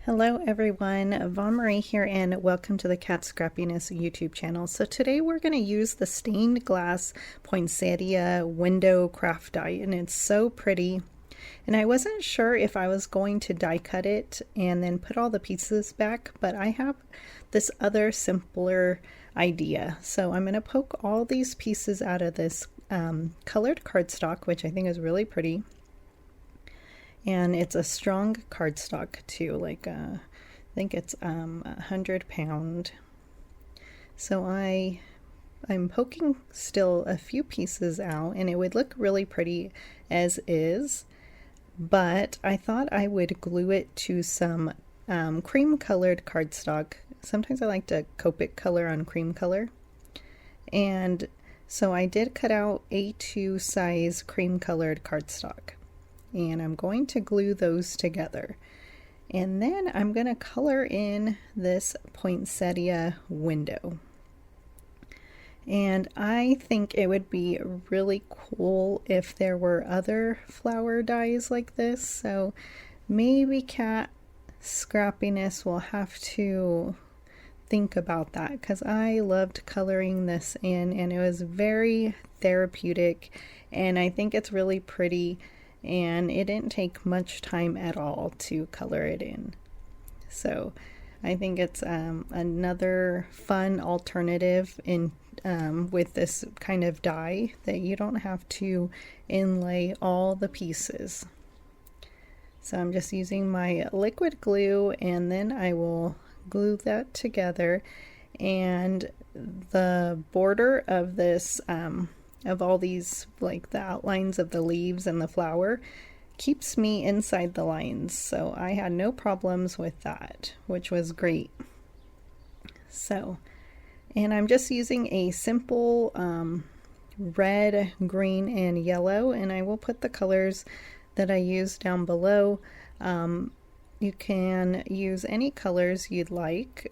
Hello everyone, Von Marie here and welcome to the Katscrappiness YouTube channel. So today we're going to use the stained glass poinsettia window craft die, and it's so pretty. And I wasn't sure if I was going to die cut it and then put all the pieces back, but I have this other simpler idea. So I'm going to poke all these pieces out of this colored cardstock, which I think is really pretty. And it's a strong cardstock too, like I think it's 100 pound. So I'm poking still a few pieces out, and it would look really pretty as is, but I thought I would glue it to some cream colored cardstock. Sometimes I like to Copic color on cream color, and so I did cut out A2 size cream colored cardstock. And I'm going to glue those together. And then I'm going to color in this poinsettia window. And I think it would be really cool if there were other flower dies like this. So maybe Scrappiness will have to think about that, because I loved coloring this in and it was very therapeutic, and I think it's really pretty. And it didn't take much time at all to color it in. So I think it's another fun alternative in with this kind of die, that you don't have to inlay all the pieces. So I'm just using my liquid glue, and then I will glue that together. And the border of this of all these, like the outlines of the leaves and the flower, keeps me inside the lines, so I had no problems with that, which was great. So, and I'm just using a simple red, green, and yellow, and I will put the colors that I use down below. You can use any colors you'd like.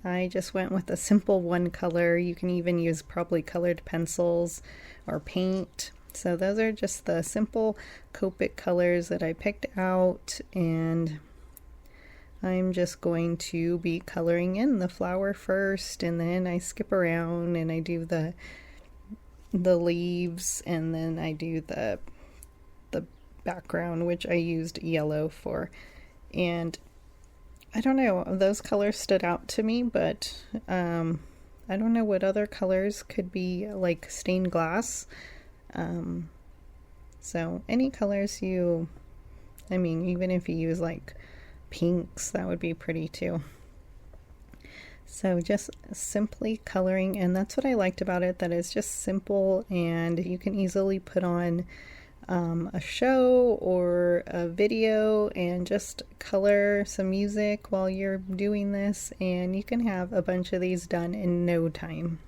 I just went with a simple one color. You can even use probably colored pencils or paint. So those are just the simple Copic colors that I picked out, and I'm just going to be coloring in the flower first, and then I skip around and I do the leaves, and then I do the background, which I used yellow for. And I don't know, those colors stood out to me, but I don't know what other colors could be like stained glass. So any colors I mean, even if you use like pinks, that would be pretty too. So just simply coloring, and that's what I liked about it, that it's just simple and you can easily put on a show or a video and just color some music while you're doing this, and you can have a bunch of these done in no time.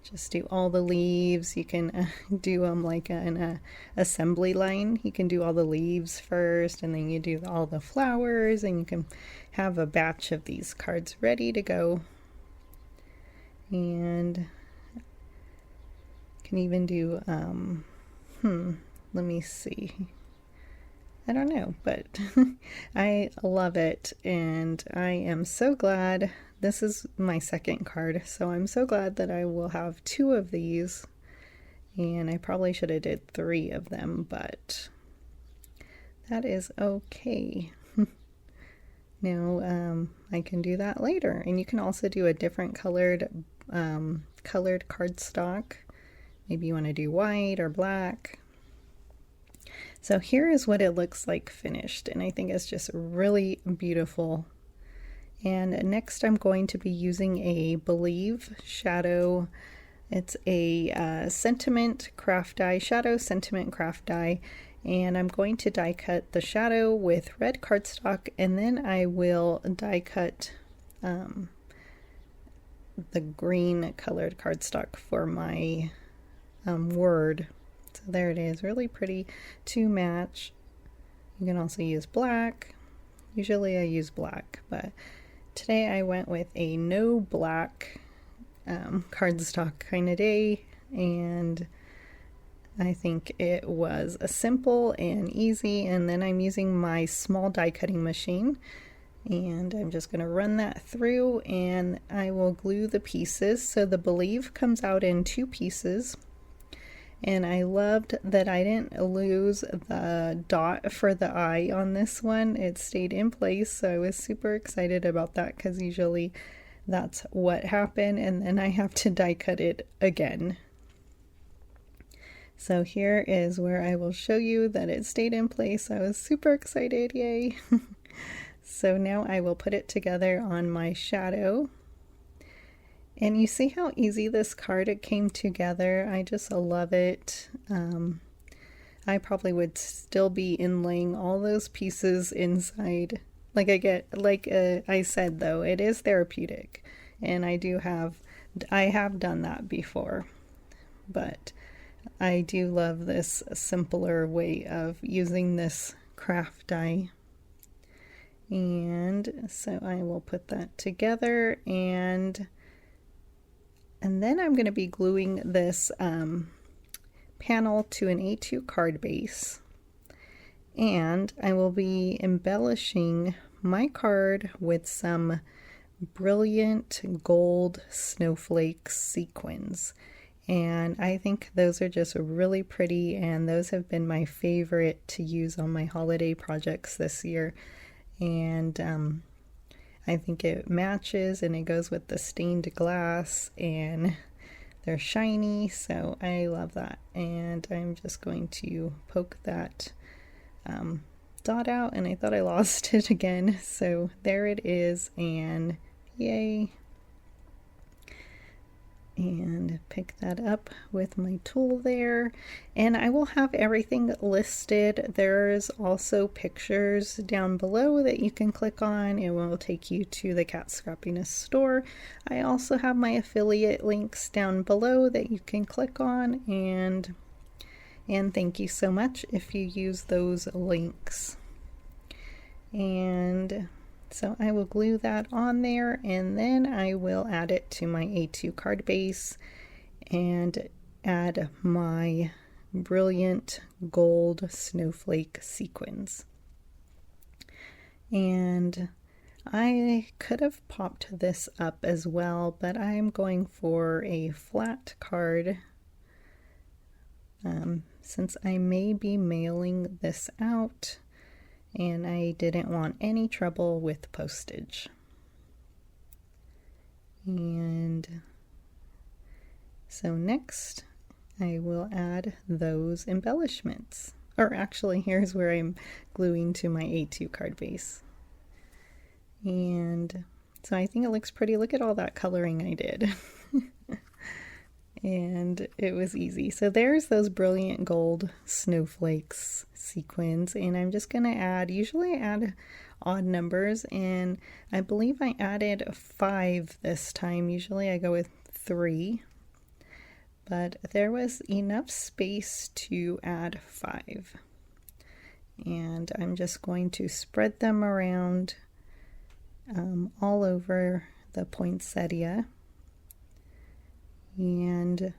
Just do all the leaves. You can do them like an assembly line. You can do all the leaves first, and then you do all the flowers, and you can have a batch of these cards ready to go. And can even do let me see. I don't know, but I love it, and I am so glad. This is my second card, so I'm so glad that I will have 2 of these, and I probably should have did 3 of them, but that is okay. Now I can do that later, and you can also do a different colored cardstock. Maybe you want to do white or black. So here is what it looks like finished, and I think it's just really beautiful. And next I'm going to be using a Believe shadow. It's a sentiment craft die, shadow sentiment craft die, and I'm going to die cut the shadow with red cardstock, and then I will die cut the green colored cardstock for my word. So there it is, really pretty to match. You can also use black. Usually I use black, but today I went with a no black cardstock kind of day, and I think it was a simple and easy. And then I'm using my small die cutting machine And I'm just going to run that through, and I will glue the pieces. So the believe comes out in 2 pieces. And I loved that I didn't lose the dot for the eye on this one. It stayed in place, so I was super excited about that because usually that's what happened, and then I have to die cut it again. So here is where I will show you that it stayed in place. I was super excited, yay! So now I will put it together on my shadow. And you see how easy this card it came together. I just love it. I probably would still be inlaying all those pieces inside. I said though, it is therapeutic, and I have done that before, but I do love this simpler way of using this craft die. And so I will put that together, and then I'm going to be gluing this panel to an A2 card base, and I will be embellishing my card with some brilliant gold snowflake sequins. And I think those are just really pretty, and those have been my favorite to use on my holiday projects this year. And I think it matches, and it goes with the stained glass, and they're shiny, so I love that. And I'm just going to poke that dot out, and I thought I lost it again, so there it is, and yay. And pick that up with my tool there, and I will have everything listed. There's also pictures down below that you can click on. It will take you to the Scrappiness store. I also have my affiliate links down below that you can click on, and thank you so much if you use those links. And so I will glue that on there, and then I will add it to my A2 card base and add my brilliant gold snowflake sequins. And I could have popped this up as well, but I'm going for a flat card since I may be mailing this out, and I didn't want any trouble with postage. And so next I will add those embellishments. Or actually, here's where I'm gluing to my A2 card base. And so I think it looks pretty. Look at all that coloring I did. And it was easy. So there's those brilliant gold snowflakes sequins, and I'm just going to add, usually I add odd numbers, and I believe I added 5 this time. Usually I go with 3, but there was enough space to add 5. And I'm just going to spread them around all over the poinsettia. And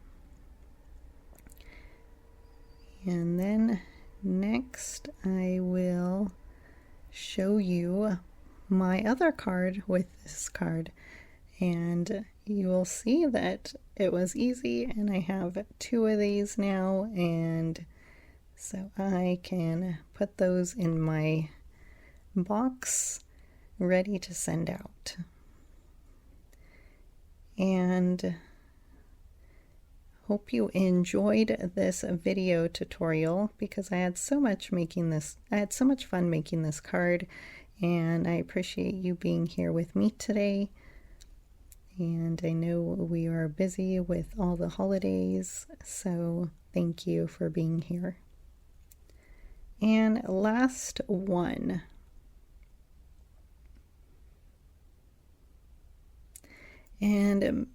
then next I will show you my other card with this card, and you will see that it was easy, and I have 2 of these now, and so I can put those in my box ready to send out. And hope you enjoyed this video tutorial, because I had so much fun making this card, and I appreciate you being here with me today. And I know we are busy with all the holidays, so thank you for being here. And last one. And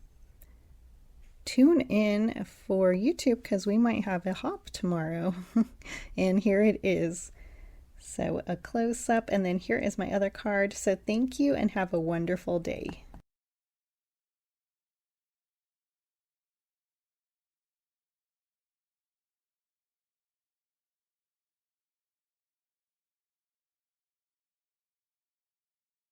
tune in for YouTube, because we might have a hop tomorrow. And here it is. So a close-up, and then here is my other card. So thank you, and have a wonderful day.